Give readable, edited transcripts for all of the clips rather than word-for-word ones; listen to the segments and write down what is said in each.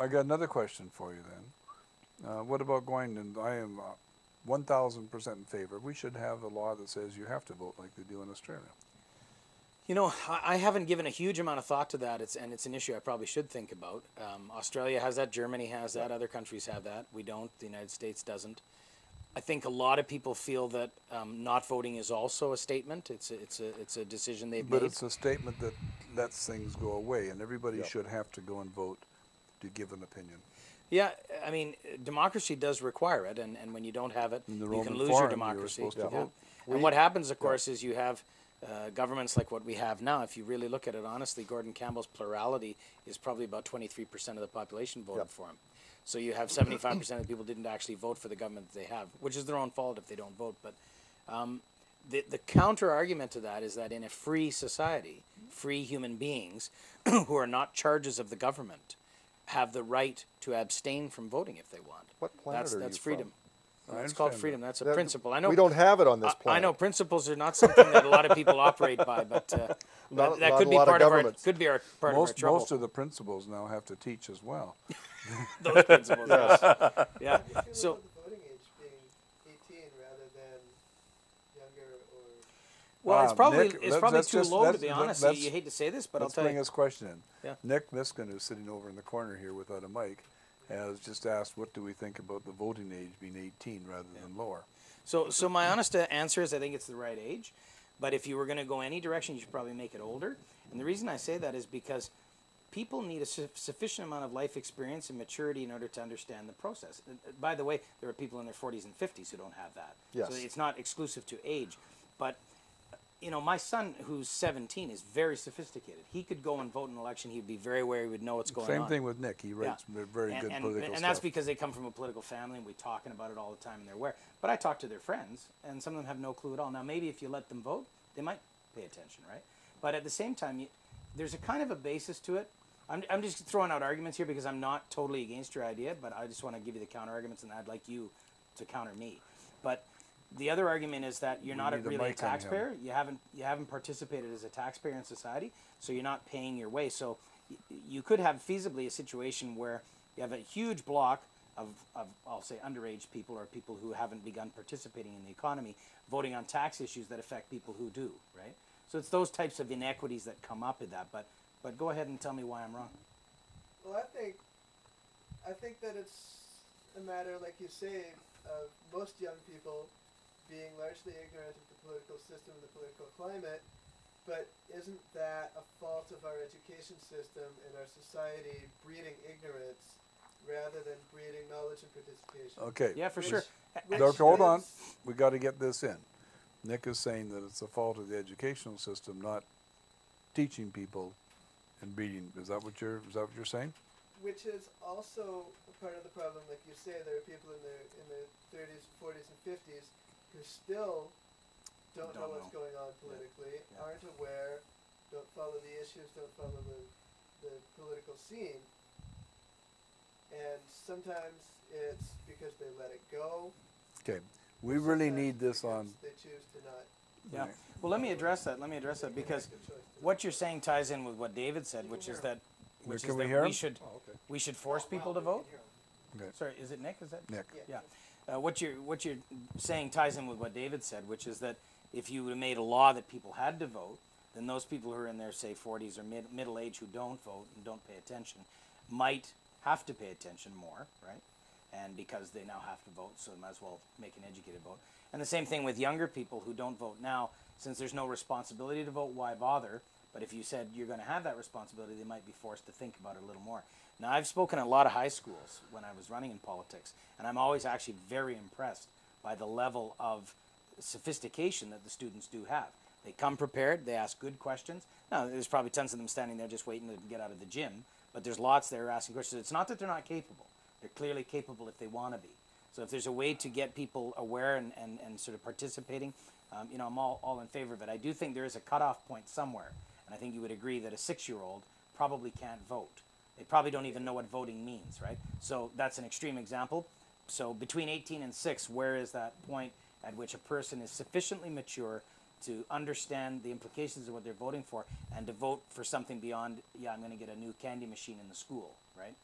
I got another question for you then. What about going, and I am 1,000% in favor. We should have a law that says you have to vote like they do in Australia. You know, I haven't given a huge amount of thought to that, and it's an issue I probably should think about. Australia has that, Germany has that, other countries have that. We don't, the United States doesn't. I think a lot of people feel that not voting is also a statement. It's a decision they've made. But it's a statement that lets things go away, and everybody should have to go and vote to give an opinion. Yeah, I mean, democracy does require it, and when you don't have it, In the you Roman can lose Forum, your you were democracy. supposed to vote. And what happens, of course, is you have governments like what we have now. If you really look at it honestly, Gordon Campbell's plurality is probably about 23% of the population voted for him. So you have 75% of the people didn't actually vote for the government that they have, which is their own fault if they don't vote. But the counter argument to that is that in a free society, free human beings who are not charges of the government have the right to abstain from voting if they want. What planet are that's you freedom. from? It's called freedom. That's a principle. I know we don't have it on this planet. I know principles are not something that a lot of people operate by, but that could be part of our part of our trouble. Most of the principles now have to teach as well. Those principles, yes. Yeah. So. The voting age being 18 rather than younger or. Well, it's probably Nick, too low, to be honest. You hate to say this, but I'll tell you. Let's bring this question in. Yeah. Nick Miskin, who's sitting over in the corner here without a mic, has just asked, what do we think about the voting age being 18 rather than lower? So my honest answer is I think it's the right age. But if you were going to go any direction, you should probably make it older. And the reason I say that is because people need a sufficient amount of life experience and maturity in order to understand the process. By the way, there are people in their 40s and 50s who don't have that. Yes. So it's not exclusive to age. But, you know, my son, who's 17, is very sophisticated. He could go and vote in an election. He'd be very aware. He would know what's going on. Same thing with Nick. He writes very good political stuff. And that's because they come from a political family, and we're talking about it all the time, and they're aware. But I talk to their friends, and some of them have no clue at all. Now, maybe if you let them vote, they might pay attention, right? But at the same time, there's a kind of a basis to it. I'm just throwing out arguments here because I'm not totally against your idea, but I just want to give you the counter arguments, and I'd like you to counter me. But the other argument is that you're not really a taxpayer. You haven't participated as a taxpayer in society, so you're not paying your way. So you could have feasibly a situation where you have a huge block of I'll say underage people or people who haven't begun participating in the economy voting on tax issues that affect people who do, right? So it's those types of inequities that come up in that. But go ahead and tell me why I'm wrong. Well, I think that it's a matter, like you say, of most young people being largely ignorant of the political system and the political climate, but isn't that a fault of our education system and our society breeding ignorance rather than breeding knowledge and participation? Okay. Yeah, for sure. Doctor, hold on. We got to get this in. Nick is saying that it's the fault of the educational system not teaching people and breeding. Is that what you're saying? Which is also a part of the problem. Like you say, there are people in their 30s, 40s, and 50s who still don't know what's going on politically, aren't aware, don't follow the issues, don't follow the political scene. And sometimes it's because they let it go. Okay. We really need this on. They choose to not. Yeah. Well, let me address that. Because what you're saying ties in with what David said, which is that we should force people to vote. Okay. Sorry, is it Nick? Is that Nick? Yeah. What you're saying ties in with what David said, which is that if you would have made a law that people had to vote, then those people who are in their, say, 40s or middle age who don't vote and don't pay attention might have to pay attention more, right? And because they now have to vote, so they might as well make an educated vote. And the same thing with younger people who don't vote now. Since there's no responsibility to vote, why bother? But if you said you're going to have that responsibility, they might be forced to think about it a little more. Now, I've spoken at a lot of high schools when I was running in politics, and I'm always actually very impressed by the level of sophistication that the students do have. They come prepared, they ask good questions. Now, there's probably tons of them standing there just waiting to get out of the gym, but there's lots there asking questions. It's not that they're not capable. They're clearly capable if they want to be. So if there's a way to get people aware and sort of participating, I'm all in favor of it. I do think there is a cutoff point somewhere, and I think you would agree that a 6-year-old probably can't vote. They probably don't even know what voting means, right? So that's an extreme example. So between 18 and 6, where is that point at which a person is sufficiently mature to understand the implications of what they're voting for and to vote for something beyond, I'm going to get a new candy machine in the school, right?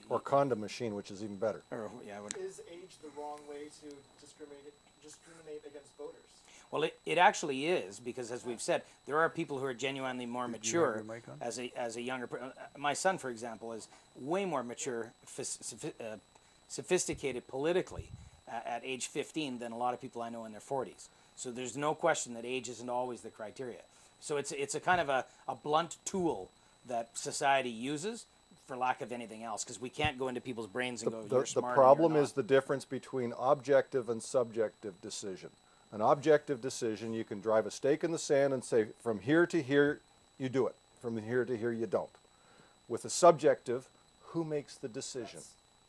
Or condom machine, which is even better. or yeah, what, Is age the wrong way to discriminate against voters? well, it actually is, because as we've said, there are people who are genuinely more you have mature your mic on? as a younger. My son, for example, is way more mature, sophisticated politically at age 15 than a lot of people I know in their 40s. So there's no question that age isn't always the criteria. So it's a kind of a blunt tool that society uses for lack of anything else, because we can't go into people's brains and go, you're The smart. problem is the difference between objective and subjective decision. An objective decision, you can drive a stake in the sand and say, from here to here, you do it. From here to here, you don't. With a subjective, who makes the decision?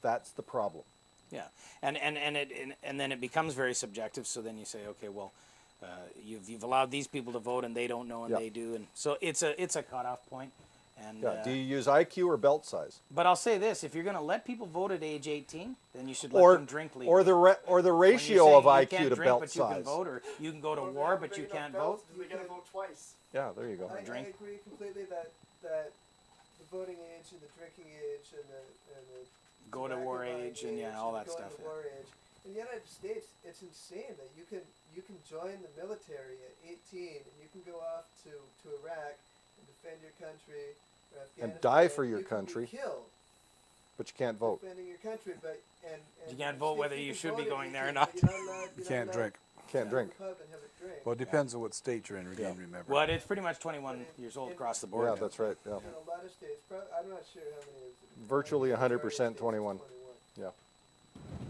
That's the problem. Yeah, and then it becomes very subjective. So then you say, okay, well, you've allowed these people to vote and they don't know and Yeah. they do, and so it's a cutoff point. And Yeah. Do you use IQ or belt size? but I'll say this: if you're going to let people vote at age 18, then you should let them drink legally. Or the When you ratio say of you IQ can't to drink, belt but you can size. vote, or you can go to Or they war, have but big you enough can't belts, vote. do they get to vote twice? Yeah, there you go. I drink. agree completely that the voting age and the drinking age and the Go to tobacco war buying age and yeah, all that going stuff. to Yeah. war age. In the United States, it's insane that you can join the military at 18 and you can go off to Iraq and defend your country or And Afghanistan. die for your You can be country. killed But you can't vote. defending your country, but and You can't vote whether you can should be vote at going there or 18, not. but you're not allowed- You you're not can't allowed drink. Can't to drink. go to the pub and have a drink. Well, it depends on what state you're in again, Yeah. remember. Well, it's pretty much 21 years old across the board. Yeah, now. that's right. Yeah. In a lot of states, I'm not sure how many. Virtually majority of 100% states 21. 21. Yeah.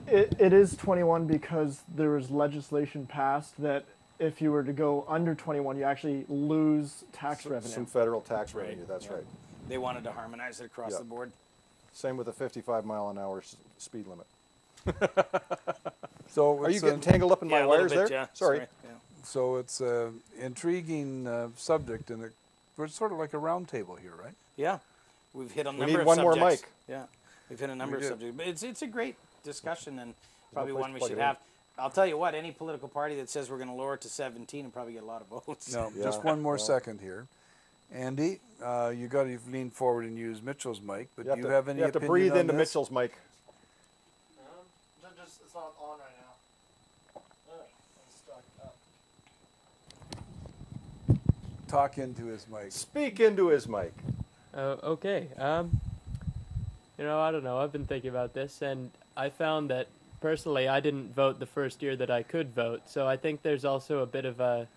It is 21 because there was legislation passed that if you were to go under 21, you actually lose tax revenue. Some federal tax Right. revenue, that's Yeah. right. They wanted to harmonize it across Yeah. the board. Same with a 55-mile-an-hour speed limit. So Are you it's getting tangled up in my Yeah, a little wires bit, there? yeah. Sorry. Yeah. so it's an intriguing subject, and we're sort of like a round table here, right? Yeah, we've hit a number need of one more subjects. mic. Yeah, we've hit a number of did. subjects, but it's a great discussion and probably place one to we plug should it in. have. I'll tell you what, any political party that says we're going to lower it to 17 will probably get a lot of votes. No, Yeah. just one more Yeah. second here. Andy, you got to lean forward and use Mitchell's mic, but You have, do you to, have any you have to opinion breathe on into this? Mitchell's mic. It's not on right now. Let's talk up. Talk into his mic. Speak into his mic. Okay. I don't know. I've been thinking about this, and I found that personally, I didn't vote the first year that I could vote. So I think there's also a bit of a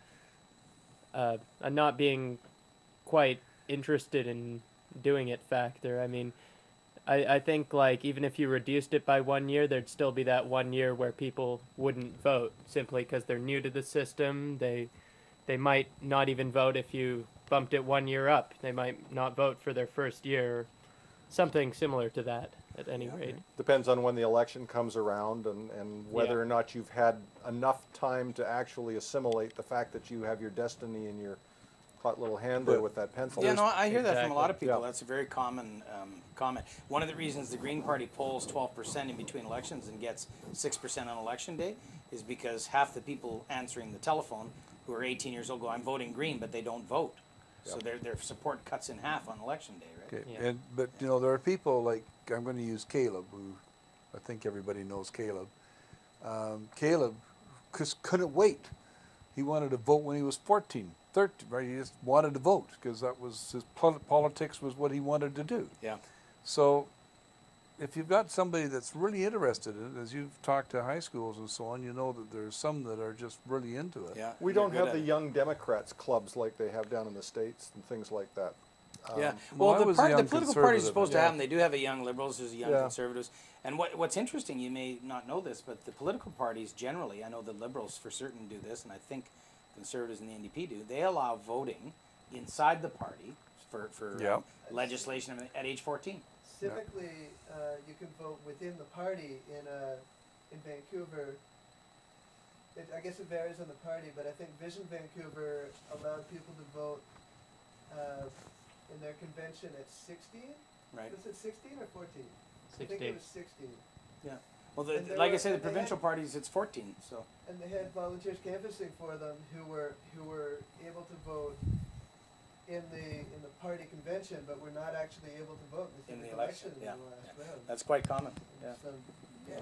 not being quite interested in doing it factor. I mean, I think like even if you reduced it by 1 year, there'd still be that 1 year where people wouldn't vote simply because they're new to the system. They might not even vote if you bumped it 1 year up. They might not vote for their first year. Something similar to that, at any rate. Depends on when the election comes around and whether Yeah. or not you've had enough time to actually assimilate the fact that you have your destiny in your hot little hand there with that pencil. Yeah, no, I hear that from a lot of Exactly. people. Yeah. That's a very common comment. One of the reasons the Green Party polls 12% in between elections and gets 6% on election day is because half the people answering the telephone who are 18 years old go, I'm voting Green, but they don't vote. So their support cuts in half on election day, right? Okay. Yeah. But there are people like, I'm going to use Caleb, who I think everybody knows Caleb. Caleb couldn't wait. He wanted to vote when he was 14, 13, right? He just wanted to vote because that was his politics was what he wanted to do. Yeah. So if you've got somebody that's really interested in it, as you've talked to high schools and so on, you know that there's some that are just really into it. Yeah. We they're don't good have at the it. Young Democrats clubs like they have down in the States and things like that. Yeah. well, I Well, was the a young political parties are conservative, supposed to yeah. have them. They do have a young liberals. There's a young Yeah. conservatives. And what's interesting, you may not know this, but the political parties generally, I know the liberals for certain do this, and I think conservatives and the NDP do. They allow voting inside the party for Yeah. legislation at age 14. Civically, you can vote within the party in Vancouver. I guess it varies on the party, but I think Vision Vancouver allowed people to vote in their convention at 16. Right. Was it 16 or 14? I think 16. it was 16. Yeah. Well, And there like I were- say, the and they had- provincial parties, it's 14. So. And they had volunteers canvassing for them who were able to vote in the party convention, but we're not actually able to vote In in the the election, election in yeah. the last round. That's quite common. Yeah. So, yeah.